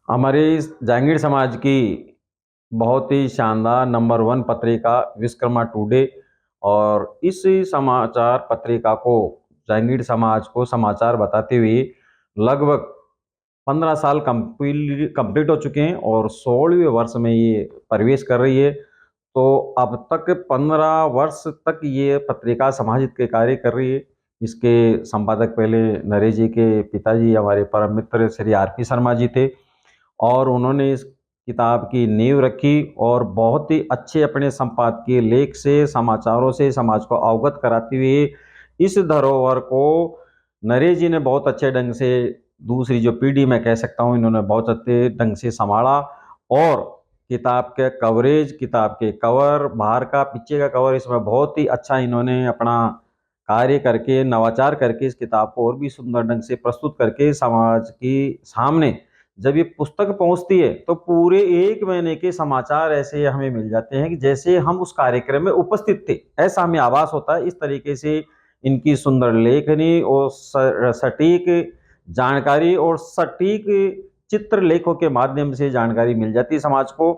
हमारे इस जांगीड़ समाज की बहुत ही शानदार नंबर 1 पत्रिका विश्वकर्मा टुडे और इस समाचार पत्रिका को जांगीड़ समाज को समाचार बताते हुए लगभग 15 साल कंप्लीट हो चुके हैं और 16वें वर्ष में ये प्रवेश कर रही है। तो अब तक 15 वर्ष तक ये पत्रिका समाज हित के कार्य कर रही है। इसके संपादक पहले नरेश जी के पिताजी हमारे परम मित्र श्री आर.पी. शर्मा जी थे और उन्होंने इस किताब की नींव रखी और बहुत ही अच्छे अपने संपादकीय लेख से, समाचारों से समाज को अवगत कराते हुए इस धरोहर को नरेश जी ने बहुत अच्छे ढंग से दूसरी जो पीढ़ी मैं कह सकता हूँ इन्होंने बहुत अच्छे ढंग से संभाला और किताब के कवरेज, किताब के कवर, बाहर का पीछे का कवर इसमें बहुत ही अच्छा इन्होंने अपना कार्य करके, नवाचार करके इस किताब को और भी सुंदर ढंग से प्रस्तुत करके समाज की सामने जब ये पुस्तक पहुँचती है, तो पूरे 1 महीने के समाचार ऐसे हमें मिल जाते हैं कि जैसे हम उस कार्यक्रम में उपस्थित थे, ऐसा हमें आभास होता है। इस तरीके से इनकी सुंदर लेखनी और सटीक जानकारी और सटीक चित्रलेखों के माध्यम से जानकारी मिल जाती है समाज को।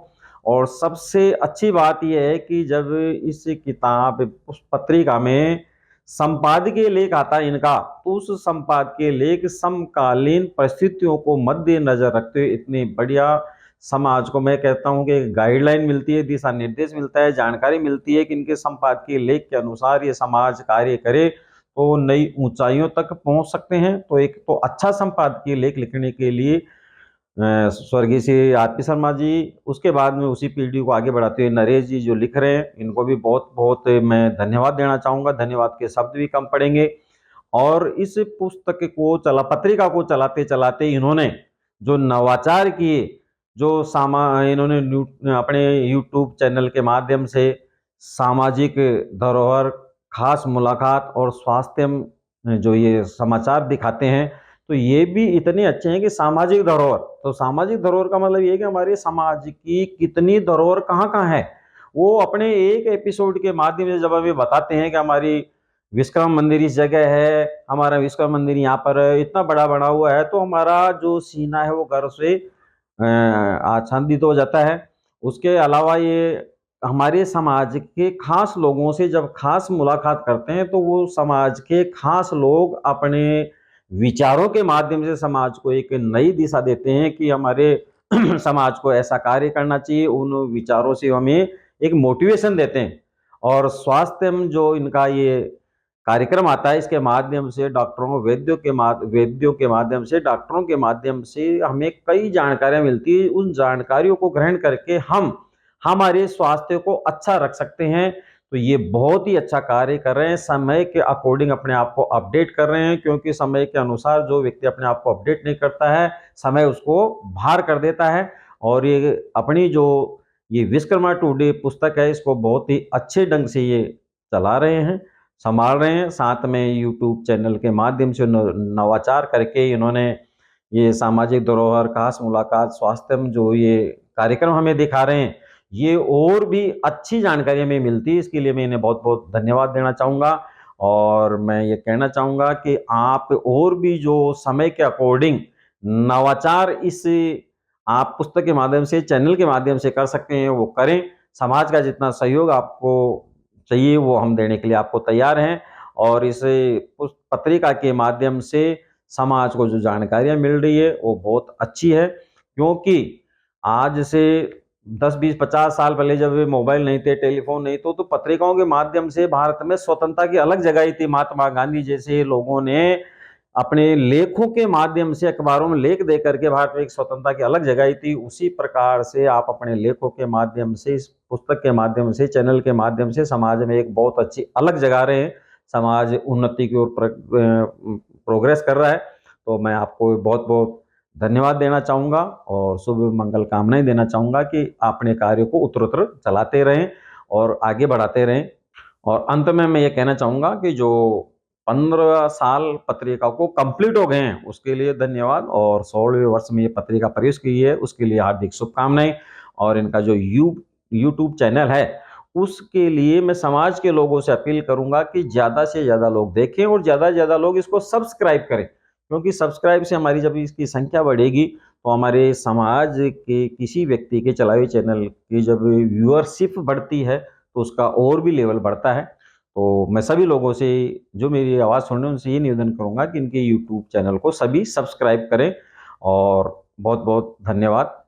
और सबसे अच्छी बात ये है कि जब इस किताब उस पत्रिका में संपादकीय लेख आता है इनका, तो उस संपादकीय लेख समकालीन परिस्थितियों को मद्देनजर रखते हुए इतनी बढ़िया समाज को मैं कहता हूँ कि गाइडलाइन मिलती है, दिशा निर्देश मिलता है, जानकारी मिलती है कि इनके संपादकीय लेख के अनुसार ये समाज कार्य करे तो नई ऊंचाइयों तक पहुंच सकते हैं। तो एक तो अच्छा संपादकीय लेख लिखने के लिए स्वर्गीय श्री आर.पी. शर्मा जी, उसके बाद में उसी पीढ़ी को आगे बढ़ाते हुए नरेश जी जो लिख रहे हैं, इनको भी बहुत-बहुत मैं धन्यवाद देना चाहूँगा। धन्यवाद के शब्द भी कम पड़ेंगे और इस पुस्तक को पत्रिका को चलाते-चलाते इन्होंने जो नवाचार किए, जो इन्होंने अपने यूट्यूब चैनल के माध्यम से सामाजिक धरोहर, खास मुलाकात और स्वास्थ्य जो ये समाचार दिखाते हैं, तो ये भी इतने अच्छे हैं कि सामाजिक धरोहर, तो सामाजिक धरोहर का मतलब ये है कि हमारे समाज की कितनी धरोहर कहाँ-कहाँ है। वो अपने एक एपिसोड के माध्यम से जब हमें बताते हैं कि हमारी विश्वकर्मा मंदिर इस जगह है, हमारा विश्वकर्मा मंदिर यहाँ पर है, इतना बड़ा बना हुआ है, तो हमारा जो सीना है वो गर्व से आच्छादित हो जाता है। उसके अलावा ये हमारे समाज के खास लोगों से जब खास मुलाकात करते हैं, तो वो समाज के खास लोग अपने विचारों के माध्यम से समाज को एक नई दिशा देते हैं कि हमारे समाज को ऐसा कार्य करना चाहिए। उन विचारों से हमें एक मोटिवेशन देते हैं और स्वास्थ्य में जो इनका ये कार्यक्रम आता है, इसके माध्यम से डॉक्टरों, वैद्यों के माध्यम से, डॉक्टरों के माध्यम से हमें कई जानकारियाँ मिलती हैं। उन जानकारियों को ग्रहण करके हम हमारे स्वास्थ्य को अच्छा रख सकते हैं। तो ये बहुत ही अच्छा कार्य कर रहे हैं, समय के अकॉर्डिंग अपने आप को अपडेट कर रहे हैं, क्योंकि समय के अनुसार जो व्यक्ति अपने आप को अपडेट नहीं करता है, समय उसको बाहर कर देता है। और ये अपनी जो ये विश्वकर्मा टुडे पुस्तक है, इसको बहुत ही अच्छे ढंग से ये चला रहे हैं, संभाल रहे हैं। साथ में यूट्यूब चैनल के माध्यम से नवाचार करके इन्होंने ये सामाजिक धरोहर, खास मुलाकात, स्वास्थ्य में जो ये कार्यक्रम हमें दिखा रहे हैं, ये और भी अच्छी जानकारी हमें मिलती है। इसके लिए मैं इन्हें बहुत-बहुत धन्यवाद देना चाहूँगा और मैं ये कहना चाहूँगा कि आप और भी जो समय के अकॉर्डिंग नवाचार इस आप पुस्तक के माध्यम से, चैनल के माध्यम से कर सकते हैं, वो करें। समाज का जितना सहयोग आपको चाहिए, वो हम देने के लिए आपको तैयार हैं और इस पत्रिका के माध्यम से समाज को जो जानकारियाँ मिल रही है, वो बहुत अच्छी है। क्योंकि आज से 10, 20, 50 साल पहले जब ये मोबाइल नहीं थे, टेलीफ़ोन नहीं तो पत्रिकाओं के माध्यम से भारत में स्वतंत्रता की अलग जगह थी। महात्मा गांधी जैसे लोगों ने अपने लेखों के माध्यम से अखबारों में लेख दे करके भारत में एक स्वतंत्रता की अलग जगह थी। उसी प्रकार से आप अपने लेखों के माध्यम से, इस पुस्तक के माध्यम से, चैनल के माध्यम से समाज में एक बहुत अच्छी अलग जगा रहे हैं। समाज उन्नति की ओर प्रोग्रेस कर रहा है। तो मैं आपको बहुत-बहुत धन्यवाद देना चाहूँगा और शुभ मंगल कामनाएँ देना चाहूँगा कि अपने कार्य को उत्तरोत्तर चलाते रहें और आगे बढ़ाते रहें। और अंत में मैं ये कहना चाहूँगा कि जो 15 साल पत्रिका को कंप्लीट हो गए हैं, उसके लिए धन्यवाद और 16वें वर्ष में ये पत्रिका प्रवेश की है, उसके लिए हार्दिक शुभकामनाएँ। और इनका जो यूट्यूब चैनल है, उसके लिए मैं समाज के लोगों से अपील करूँगा कि ज़्यादा से ज़्यादा लोग देखें और ज़्यादा से ज़्यादा लोग इसको सब्सक्राइब करें। क्योंकि सब्सक्राइब से हमारी जब इसकी संख्या बढ़ेगी, तो हमारे समाज के किसी व्यक्ति के चलाए हुए चैनल की जब व्यूअरशिप बढ़ती है, तो उसका और भी लेवल बढ़ता है। तो मैं सभी लोगों से, जो मेरी आवाज़ सुन रहे हैं, उनसे ये निवेदन करूँगा कि इनके यूट्यूब चैनल को सभी सब्सक्राइब करें और बहुत-बहुत धन्यवाद।